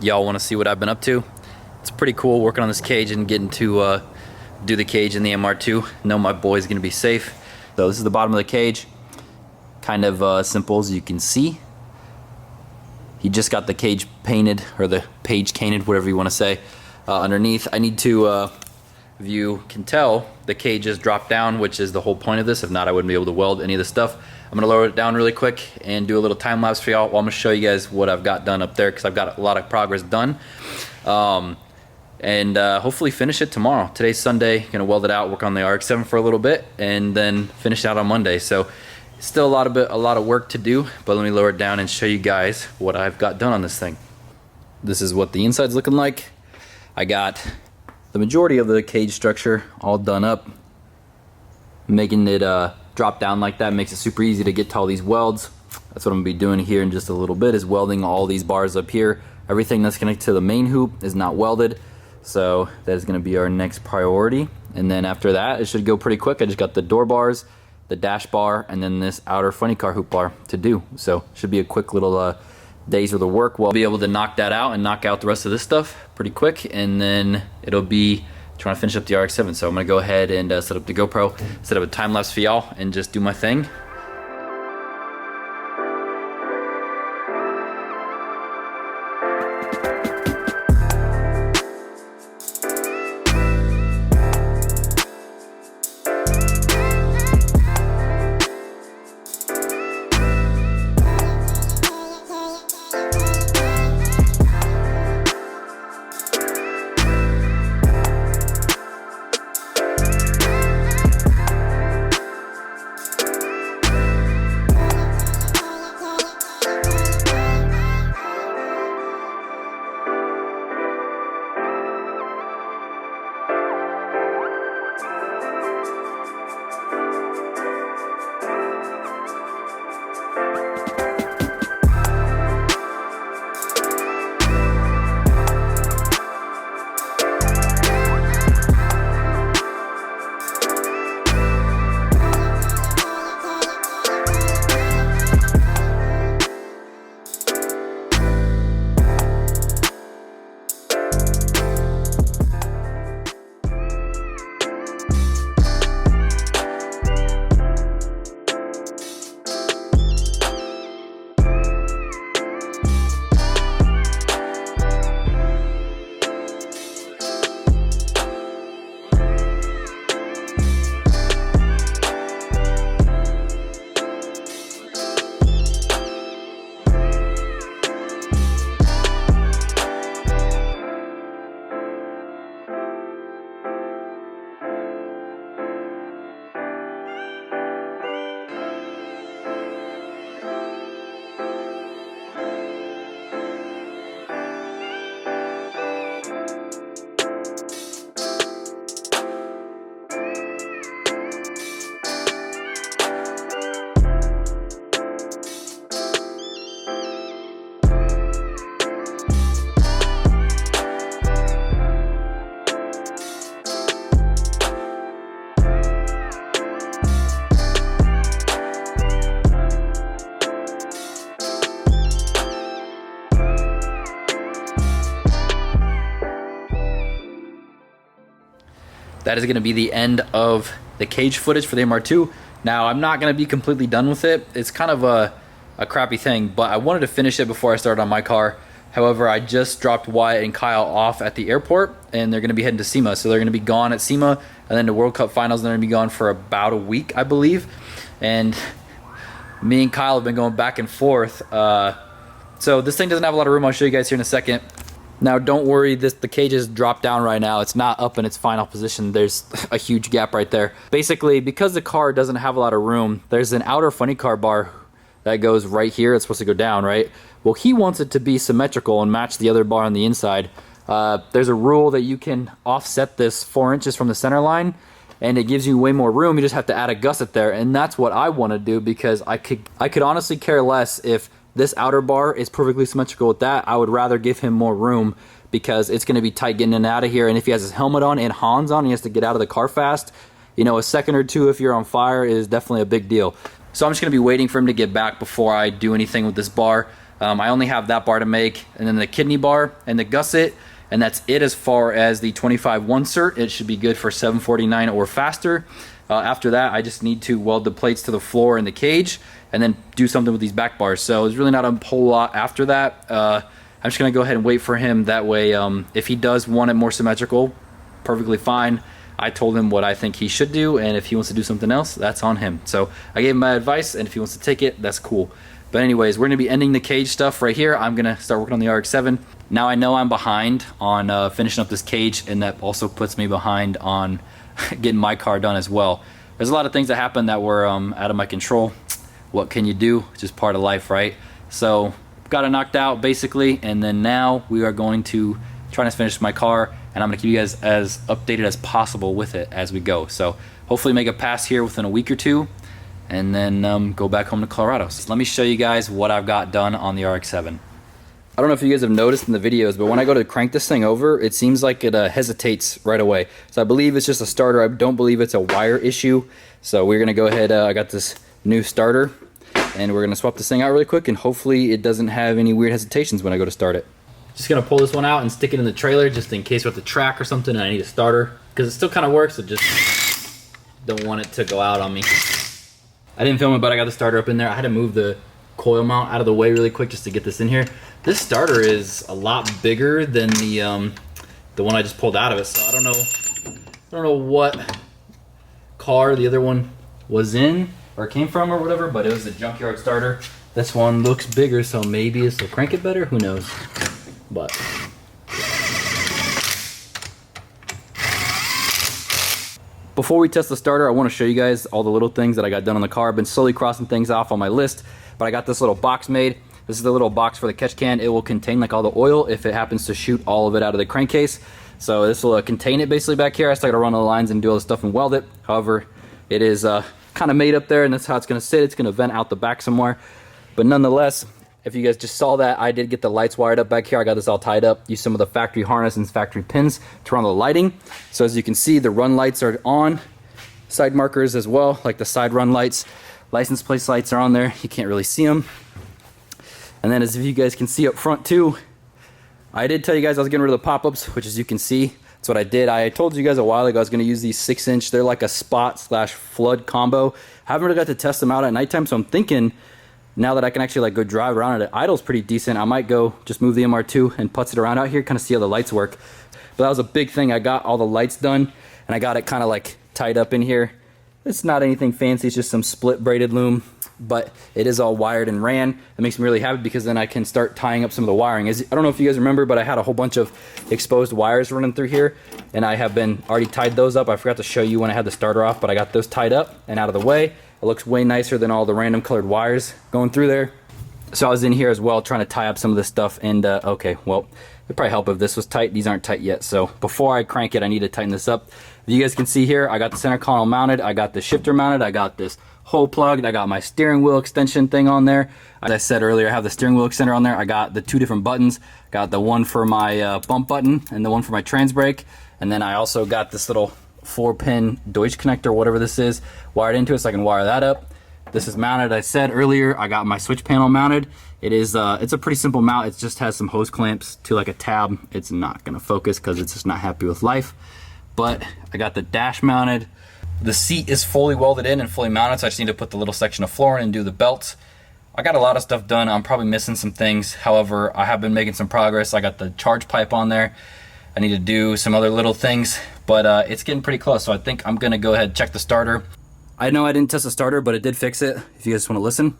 y'all want to see what I've been up to. It's pretty cool working on this cage and getting to do the cage in the MR2. Know my boy's gonna be safe. So this is the bottom of the cage. Kind of simple as you can see. He just got the cage painted, or the page painted, whatever you want to say, underneath. I need to, if you can tell, the cage is dropped down, which is the whole point of this. If not, I wouldn't be able to weld any of this stuff. I'm gonna lower it down really quick and do a little time lapse for y'all. Well, I'm gonna show you guys what I've got done up there because I've got a lot of progress done. And hopefully finish it tomorrow. Today's Sunday, gonna weld it out, work on the RX-7 for a little bit, and then finish it out on Monday. So still a lot of work to do, but let me lower it down and show you guys what I've got done on this thing. This is what the inside's looking like. I got the majority of the cage structure all done up. Making it drop down like that makes it super easy to get to all these welds. That's what I'm gonna be doing here in just a little bit, is welding all these bars up here. Everything that's connected to the main hoop is not welded. So that is going to be our next priority. And then after that, it should go pretty quick. I just got the door bars, the dash bar, and then this outer funny car hoop bar to do. So should be a quick little days worth of work. We'll be able to knock that out and knock out the rest of this stuff pretty quick. And then it'll be trying to finish up the RX-7. So I'm going to go ahead and set up the GoPro, set up a time lapse for y'all, and just do my thing. That is going to be the end of the cage footage for the MR2. Now, I'm not going to be completely done with it. It's kind of a crappy thing, but I wanted to finish it before I started on my car. However, I just dropped Wyatt and Kyle off at the airport, and they're going to be heading to SEMA. So they're going to be gone at SEMA, and then the World Cup Finals, they're going to be gone for about a week, I believe. And me and Kyle have been going back and forth. So this thing doesn't have a lot of room. I'll show you guys here in a second. Now, don't worry, the cage is dropped down right now. It's not up in its final position. There's a huge gap right there. Basically, because the car doesn't have a lot of room, there's an outer funny car bar that goes right here. It's supposed to go down, right? Well, he wants it to be symmetrical and match the other bar on the inside. There's a rule that you can offset this 4 inches from the center line, and it gives you way more room. You just have to add a gusset there, and that's what I want to do, because I could honestly care less if this outer bar is perfectly symmetrical with that. I would rather give him more room, because it's going to be tight getting in and out of here. And if he has his helmet on and Hans on, he has to get out of the car fast. You know, a second or two if you're on fire is definitely a big deal. So I'm just going to be waiting for him to get back before I do anything with this bar. I only have that bar to make, and then the kidney bar and the gusset, and that's it as far as the 25 1 cert. It should be good for 749 or faster. After that, I just need to weld the plates to the floor and the cage, and then do something with these back bars. So there's really not a whole lot after that. I'm just gonna go ahead and wait for him. That way, if he does want it more symmetrical, perfectly fine. I told him what I think he should do, and if he wants to do something else, that's on him. So I gave him my advice, and if he wants to take it, that's cool. But anyways, we're gonna be ending the cage stuff right here. I'm gonna start working on the RX-7. Now I know I'm behind on finishing up this cage, and that also puts me behind on getting my car done as well. There's a lot of things that happened that were out of my control. What can you do? It's just part of life, right? So got it knocked out basically, and then now we are going to try to finish my car, and I'm gonna keep you guys as updated as possible with it as we go. So hopefully make a pass here within a week or two, and then go back home to Colorado. So let me show you guys what I've got done on the RX-7. I don't know if you guys have noticed in the videos, but when I go to crank this thing over, it seems like it hesitates right away. So I believe it's just a starter. I don't believe it's a wire issue. So we're gonna go ahead, I got this new starter, and we're gonna swap this thing out really quick, and hopefully it doesn't have any weird hesitations when I go to start it. Just gonna pull this one out and stick it in the trailer just in case we're at the track or something and I need a starter, because it still kind of works. I just don't want it to go out on me. I didn't film it, but I got the starter up in there. I had to move the coil mount out of the way really quick just to get this in here. This starter is a lot bigger than the one I just pulled out of it, so I don't know what car the other one was in or came from or whatever, but it was a junkyard starter. This one looks bigger, so maybe this will crank it better, who knows. But before we test the starter, I want to show you guys all the little things that I got done on the car. I've been slowly crossing things off on my list, but I got this little box made. This is the little box for the catch can. It will contain like all the oil if it happens to shoot all of it out of the crankcase. So this will contain it basically back here. I still got to run all the lines and do all the stuff and weld it. However, it is kind of made up there, and that's how it's going to sit. It's going to vent out the back somewhere. But nonetheless, if you guys just saw that, I did get the lights wired up back here. I got this all tied up. Used some of the factory harness and factory pins to run the lighting. So as you can see, the run lights are on. Side markers as well, like the side run lights. License plate lights are on there. You can't really see them. And then as you guys can see up front too, I did tell you guys I was getting rid of the pop-ups, which as you can see, that's what I did. I told you guys a while ago I was going to use these 6-inch. They're like a spot/flood combo. I haven't really got to test them out at nighttime, so I'm thinking now that I can actually like go drive around it, idle's pretty decent. I might go just move the MR2 and putz it around out here, kind of see how the lights work. But that was a big thing. I got all the lights done, and I got it kind of like tied up in here. It's not anything fancy, it's just some split braided loom, but it is all wired and ran. It makes me really happy because then I can start tying up some of the wiring. I don't know if you guys remember, but I had a whole bunch of exposed wires running through here, and I have been already tied those up. I forgot to show you when I had the starter off, but I got those tied up and out of the way. It looks way nicer than all the random colored wires going through there. So I was in here as well trying to tie up some of this stuff, and okay, well, it'd probably help if this was tight. These aren't tight yet, so before I crank it, I need to tighten this up. You guys can see here, I got the center console mounted, I got the shifter mounted, I got this hole plugged, I got my steering wheel extension thing on there. As I said earlier, I have the steering wheel extender on there. I got the 2 different buttons. Got the one for my bump button and the one for my trans brake. And then I also got this little 4-pin Deutsch connector, whatever this is, wired into it so I can wire that up. This is mounted, I said earlier, I got my switch panel mounted. It is, it's a pretty simple mount. It just has some hose clamps to like a tab. It's not gonna focus because it's just not happy with life. But I got the dash mounted. The seat is fully welded in and fully mounted, so I just need to put the little section of floor in and do the belts. I got a lot of stuff done. I'm probably missing some things. However, I have been making some progress. I got the charge pipe on there. I need to do some other little things, but it's getting pretty close. So I think I'm gonna go ahead and check the starter. I know I didn't test the starter, but it did fix it. If you guys wanna listen.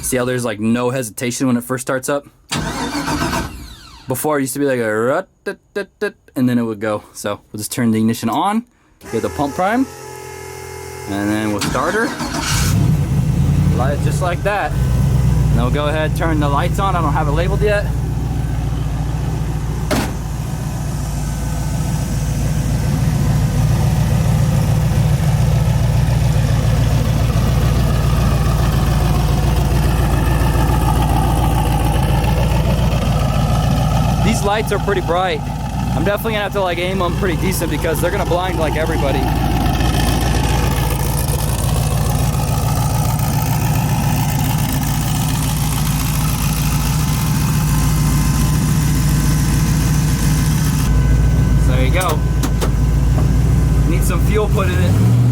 See how there's like no hesitation when it first starts up? Before it used to be like a rut, and then it would go. So we'll just turn the ignition on, get the pump prime, and then we'll start her. Light it just like that. And then we'll go ahead and turn the lights on. I don't have it labeled yet. These lights are pretty bright. I'm definitely gonna have to like aim them pretty decent because they're gonna blind like everybody. go. Need some fuel put in it.